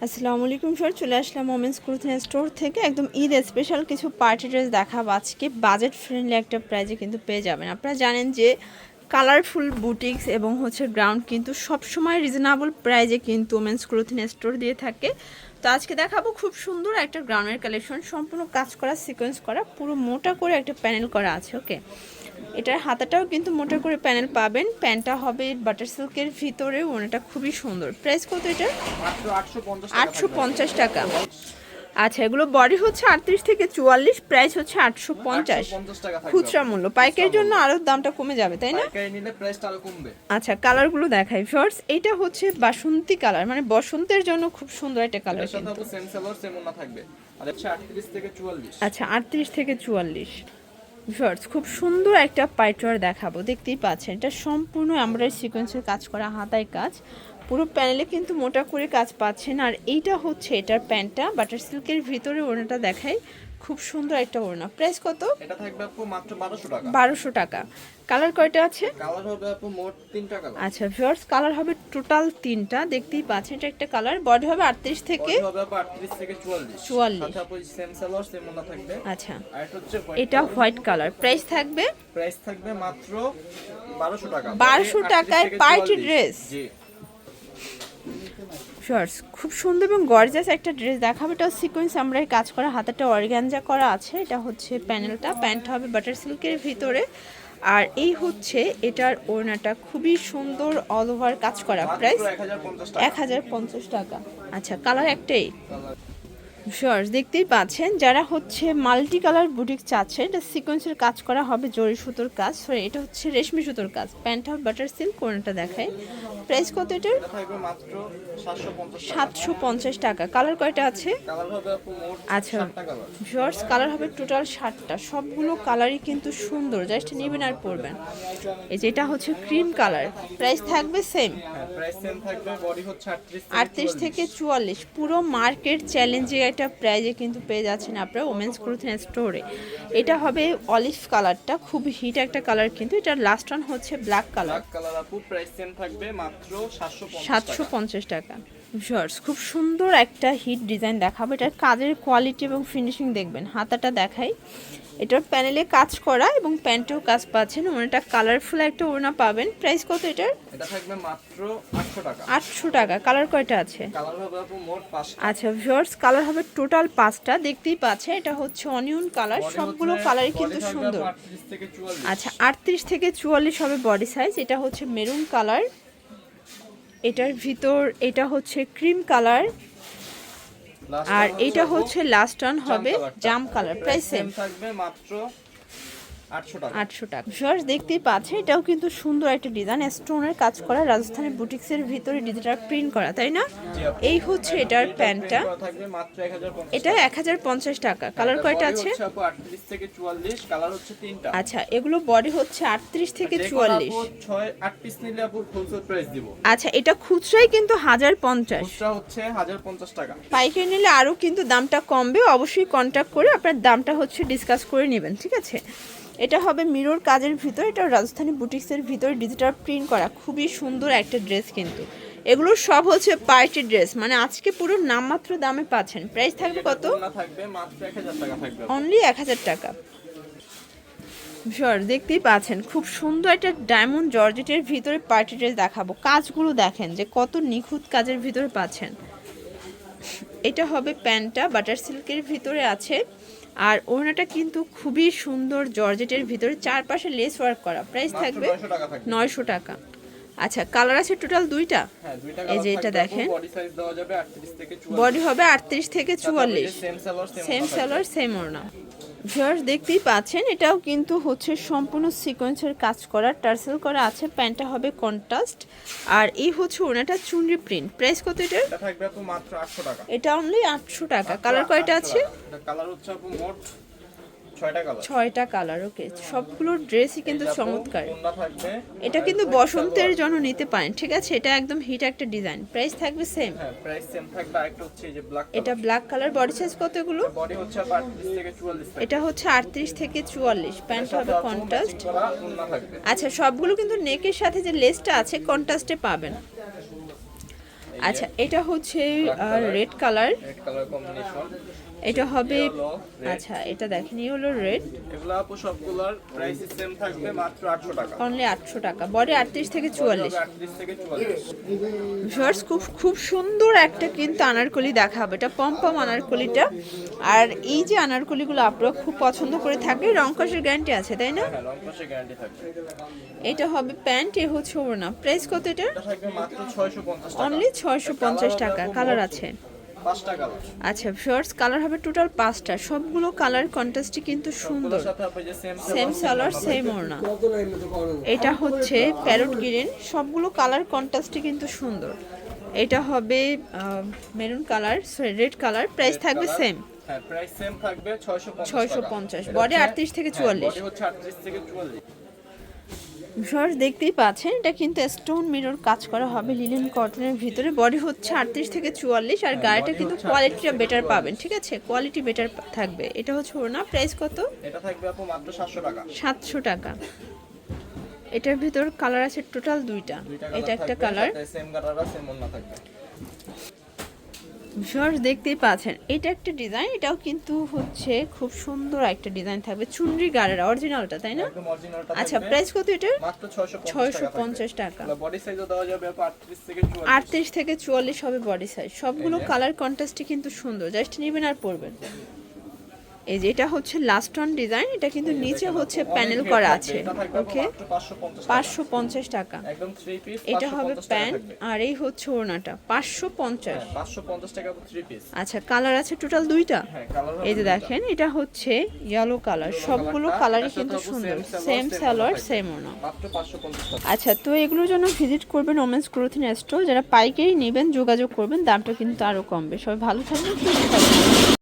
আসসালামু আলাইকুম স্যার, চলে আসলাম ওমেন্স ক্লোথিং স্টোর থেকে একদম ঈদ স্পেশাল কিছু পার্টি ড্রেস দেখাবো আজকে। বাজেট ফ্রেন্ডলি একটা প্রাইজে কিন্তু পেয়ে যাবেন। আপনারা জানেন যে কালারফুল বুটিক্স এবং গ্রাউন্ড কিন্তু সবসময় রিজনেবল প্রাইজে কিন্তু ওমেন্স ক্লোথিং স্টোর দিয়ে থাকে। তো আজকে দেখাবো খুব সুন্দর একটা গ্রাউন্ডের কালেকশন, সম্পূর্ণ কাজ করা, সিকোয়েন্স করা, পুরো মোটা করে একটা প্যানেল করা আছে। ওকে, এটার হাতাটাও কিন্তু মোটা করে প্যানেল পাবেন। প্যান্টটা হবে বাটার সিল্কের ভিতরে, ওনাটা খুবই সুন্দর। প্রাইস কত এটা? মাত্র 850 টাকা। আচ্ছা, এগুলো বডি হচ্ছে 38 থেকে 44, প্রাইস হচ্ছে 850 টাকা। খুচরা মূল্য। পাইকারির জন্য আরো দামটা কমে যাবে, তাই না? পাইকারি নিলে প্রাইসটা আরো কমবে। আচ্ছা, কালারগুলো দেখাই ফার্স্ট। এটা হচ্ছে বাসন্তী কালার, মানে বসন্তের জন্য খুব সুন্দর একটা কালার। এর সাথে সেম সালোয়ার সেম ওন্না থাকবে। আর হচ্ছে 38 থেকে 44। আচ্ছা, 38 থেকে 44। ভিউয়ার্স, খুব সুন্দর একটা পাইটওয়ার দেখাবো, দেখতেই পাচ্ছেন। এটা সম্পূর্ণ এমব্রয়ডারি সিকোয়েন্সের কাজ করা, হাতায় কাজ, পুরো প্যানেলে কিন্তু মোটা করে কাজ পাচ্ছেন। আর এইটা হচ্ছে এটার প্যান্টটা, বাটার সিল্কের ভিতরে ওড়নাটা দেখাই, খুব সুন্দর একটা ওড়না। প্রাইস কত? এটা থাকবে আপু মাত্র 1200 টাকা। 1200 টাকা। কালার কয়টা আছে? কালার হবে আপু মোট 3টা কালার। আচ্ছা ভিউয়ার্স, কালার হবে টোটাল 3টা, দেখতেই পাচ্ছেন। এটা একটা কালার, বডি হবে 38 থেকে বডি হবে আপু 38 থেকে 44। 44। সাথে আপু সেম সালোয়ার সেম ওন্না থাকবে। আচ্ছা, আর এটা হচ্ছে এটা হোয়াইট কালার। প্রাইস থাকবে? প্রাইস থাকবে মাত্র 1200 টাকা। 1200 টাকায় পার্টি ড্রেস। জি। শর্টস, খুব সুন্দর এবং গর্জিয়াস একটা ড্রেস দেখাবো। এটা সিকোয়েন্স আমরা কাজ করা, হাতাটা অর্গানজা করা আছে। এটা হচ্ছে প্যানেলটা, প্যান্ট হবে বাটার সিল্কের ভিতরে। আর এই হচ্ছে এটার ওড়নাটা, খুবই সুন্দর অল ওভার কাজ করা। প্রাইস 1050 টাকা। আচ্ছা, কালার একটাই। শর্টস, দেখতেই পাচ্ছেন, যারা হচ্ছে মাল্টি কালার বুটিক চাচ্ছে, এটা সিকোয়েন্সের কাজ করা হবে, জরি সুতোর কাজ, সরি এটা হচ্ছে রেশমি সুতোর কাজ। প্যান্ট হবে বাটার সিল্ক, কোনটা দেখায়। প্রাইস কত এটার? এটা থাকবে মাত্র 750 টাকা। 750 টাকা। কালার কয়টা আছে? কালার হবে আপু মোট আচ্ছা 7টা কালার। শর্টস, কালার হবে টোটাল 60টা। সবগুলো কালারই কিন্তু সুন্দর, জাস্ট নেবেন আর পরবেন। এই যে এটা হচ্ছে ক্রিম কালার। প্রাইস থাকবে সেম? হ্যাঁ, প্রাইস সেম থাকবে। বডি হচ্ছে 38 থেকে 44। পুরো মার্কেট চ্যালেঞ্জে একটা প্রাইজে কিন্তু পেয়ে যাচ্ছেন আপনারা ওমেন্স ক্লোথিং স্টোরে। এটা হবে অলিভ কালারটা, খুব হিট একটা কালার কিন্তু। এটার লাস্ট ওয়ান হচ্ছে ব্ল্যাক কালার। ব্ল্যাক কালার আপু প্রাইস সেম থাকবে মাত্র 750 টাকা। 750 টাকা। শর্টস, খুব সুন্দর একটা হিট ডিজাইন দেখাবো। এটার কাজের কোয়ালিটি এবং ফিনিশিং দেখবেন। হাতাটা দেখাই, এটার প্যানেলে কাজ করা এবং প্যান্টেও কাজ পাচ্ছেন। ওনাটা কালারফুল একটা ওড়না পাবেন। প্রাইস কত এটার? এটা থাকবে মাত্র 800 টাকা। 800 টাকা। কালার কয়টা আছে? কালার হবে আপু মোট 5টা। আচ্ছা ভিউয়ার্স, কালার হবে টোটাল 5টা, দেখতেই পাচ্ছেন। এটা হচ্ছে অনিয়ন কালার, সবগুলো কালারই কিন্তু সুন্দর। 38 থেকে 44। আচ্ছা, 38 থেকে 44 হবে বডি সাইজ। এটা হচ্ছে মেরুন কালার, এটার ভিতর এটা হচ্ছে ক্রিম কালার, আর এটা হচ্ছে লাস্ট ওয়ান হবে জাম কালার। প্রাইস সেম থাকবে মাত্র 800 টাকা। 800 টাকা। ভিউয়ার্স, দেখতেই পাচ্ছেন, এটাও কিন্তু সুন্দর একটা ডিজাইন, স্টোনের কাজ করা, রাজস্থানী বুটিক্সের ভিতরে ডিজিটাল প্রিন্ট করা, তাই না? এই হচ্ছে এটার প্যান্টটা, থাকবে মাত্র 1050। এটা 1050 টাকা। কালার কয়টা আছে? হচ্ছে আপু 38 থেকে 44। কালার হচ্ছে 3টা। আচ্ছা, এগুলো বডি হচ্ছে 38 থেকে 44। 8 পিস নিলে আপু হোলসেল প্রাইস দিব। আচ্ছা, এটা খুচরাই কিন্তু 1050, খুচরা হচ্ছে 1050 টাকা। পাইকারি নিলে আরও কিন্তু দামটা কমবে। অবশ্যই কন্ট্যাক্ট করে আপনার দামটা হচ্ছে ডিসকাস করে নেবেন, ঠিক আছে? এটা হবে মিরর কাজের ভিতর, এটা রাজস্থানী বুটিক্সের ভিতরে ডিজিটাল প্রিন্ট করা, খুবই সুন্দর একটা ড্রেস কিন্তু। এগুলো সব হচ্ছে পার্টি ড্রেস, মানে আজকে পুরো নামমাত্র দামে পাচ্ছেন। প্রাইস থাকবে কত? থাকবে মাত্র 1000 টাকা থাকবে। অনলি 1000 টাকা। শর, দেখতেই পাচ্ছেন, খুব সুন্দর একটা ডায়মন্ড জর্জেটের ভিতরে পার্টি ড্রেস দেখাবো। কাজগুলো দেখেন যে কত নিখুঁত কাজের ভিতরে পাচ্ছেন। এটা হবে প্যান্টটা, বাটার সিল্কের ভিতরে আছে, আর ওড়নাটা কিন্তু খুবই সুন্দর জর্জেটের ভিতরে, চারপাশে লেস ওয়ার্ক করা। প্রাইস থাকবে 900 টাকা। আচ্ছা, কালার আছে টোটাল দুইটা। এই যে এটা দেখেন, বডি সাইজ দেওয়া যাবে 38 থেকে 44। বডি হবে 38 থেকে 44। সেম সালোয়ার সেম ওড়না। ভিউয়ার্স, দেখতেই পাচ্ছেন, এটাও কিন্তু হচ্ছে সম্পূর্ণ সিকোয়েন্সের কাজ করা, টার্সেল করা আছে। প্যান্টটা হবে কন্ট্রাস্ট, আর এই হচ্ছে ওড়নাটা চুনরি প্রিন্ট। প্রাইস কত এটার? এটা থাকবে আপু মাত্র 800 টাকা। এটা অনলি 800 টাকা। কালার কয়টা আছে? এটা কালার হচ্ছে আপু মোট 6টা কালার। 6টা কালার। ওকে, সবগুলো ড্রেসই কিন্তু চমৎকার। কোনটা থাকবে? এটা কিন্তু বসন্তের জন্য নিতে পারেন, ঠিক আছে? এটা একদম হিট একটা ডিজাইন। প্রাইস থাকবে সেম? হ্যাঁ, প্রাইস সেম থাকবে। আরেকটা হচ্ছে এই যে ব্ল্যাক। এটা ব্ল্যাক কালার। বডি সাইজ কত এগুলো? বডি হচ্ছে 38 থেকে 44। এটা হচ্ছে 38 থেকে 44। প্যান্ট হবে কন্ট্রাস্ট। ওন্না থাকবে। আচ্ছা, সবগুলো কিন্তু নেকের সাথে যে লেসটা আছে কন্ট্রাস্টে পাবেন। আচ্ছা এটা হচ্ছে red colour, red colour combination. এটা হবে Yellow, red। আচ্ছা এটা দেখেন এই হলো রেড, এগুলো আপু সবগুলোর প্রাইস সেম থাকবে মাত্র 800 টাকা। অনলি 800 টাকা, বডি 38 থেকে 44। 38 থেকে 44। ভিউয়ার্স খুব খুব সুন্দর একটা কিন্তু আনারকলি দেখাবো, এটা পম্পম আনারকলিটা। আর এই যে আনারকলিগুলো আপনারা খুব পছন্দ করে থাকবে, রং কষের গ্যারান্টি আছে তাই না? হ্যাঁ, লং কষে গ্যারান্টি থাকবে। এটা হবে প্যান্ট, এ হচ্ছে ওড়না। প্রাইস কত এটা? এটা থাকবে মাত্র 650 টাকা। অনলি 650 টাকা। কালার আছে 5টা কালার। আচ্ছা ভিউয়ার্স, কালার হবে টোটাল 5টা, সবগুলো কালার কন্ট্রাস্টই কিন্তু সুন্দর। সবগুলোর সাথে আপনি যে সেম সালোয়ার সেম ওড়না। এটা হচ্ছে প্যারট গ্রিন, সবগুলো কালার কন্ট্রাস্টই কিন্তু সুন্দর। এটা হবে maroon colour, sorry red colour. Price থাকবে সেম হ্যাঁ, প্রাইস সেম থাকবে 650 টাকা। 650, বডি 38 থেকে 44। বডি হচ্ছে 38 থেকে 44। ভিউয়ার্স দেখতেই পাচ্ছেন, এটা কিন্তু স্টোন মিরর কাজ করা হবে লিনেন কটনের ভিতরে। বডি হচ্ছে 38 থেকে 44, আর গাড়িটা কিন্তু কোয়ালিটিটা বেটার পাবেন, ঠিক আছে? কোয়ালিটি বেটার থাকবে। এটা হচ্ছে ওড়না। প্রাইস কত? এটা থাকবে আপু মাত্র 700 টাকা। 700 টাকা। এটার ভিতর কালার আছে টোটাল দুইটা, দুইটা এটা একটা থাকবে, কালার। সাথে সেম কালার সেম ওন্না থাকবে। ভিউয়ার্স দেখতেই পাচ্ছেন, এটা একটা ডিজাইন, এটাও কিন্তু হচ্ছে খুব সুন্দর একটা ডিজাইন থাকবে। চুনরি গাড়ের অরিজিনালটা তাই না? একদম অরিজিনালটা আচ্ছা থাকবে। প্রাইস কত এটার? মাত্র 650 টাকা। 650 টাকা। বডি সাইজও দেওয়া যাবে আপু 38 থেকে 44। 38 থেকে 44 হবে বডি সাইজ। সবগুলো কালার কন্ট্রাস্টই কিন্তু সুন্দর, জাস্ট নেবেন আর পরবেন। এই যে এটা হচ্ছে লাস্ট ওয়ান ডিজাইন, এটা কিন্তু নিচে হচ্ছে প্যানেল করা আছে। ওকে, 550 টাকা। একদম 3 পিস। এটা হবে প্যান্ট, আর এই হচ্ছে ওড়নাটা 550। 550 টাকা 3 পিস। আচ্ছা কালার আছে টোটাল দুইটা। হ্যাঁ, কালার এই যে দেখেন, এটা হচ্ছে ইয়েলো কালার। সবগুলো কালারই কিন্তু সুন্দর, সেম সালোয়ার সেম ওড়না। মাত্র 550 টাকা। আচ্ছা তো এগুলোর জন্য ভিজিট করবেন ওমেন্স ক্লোথিং স্টোর। যারা পাইকারি নেবেন যোগাযোগ করবেন, দামটা কিন্তু আরো কমবে। সবাই ভালো থাকবেন, সুস্থ থাকবেন।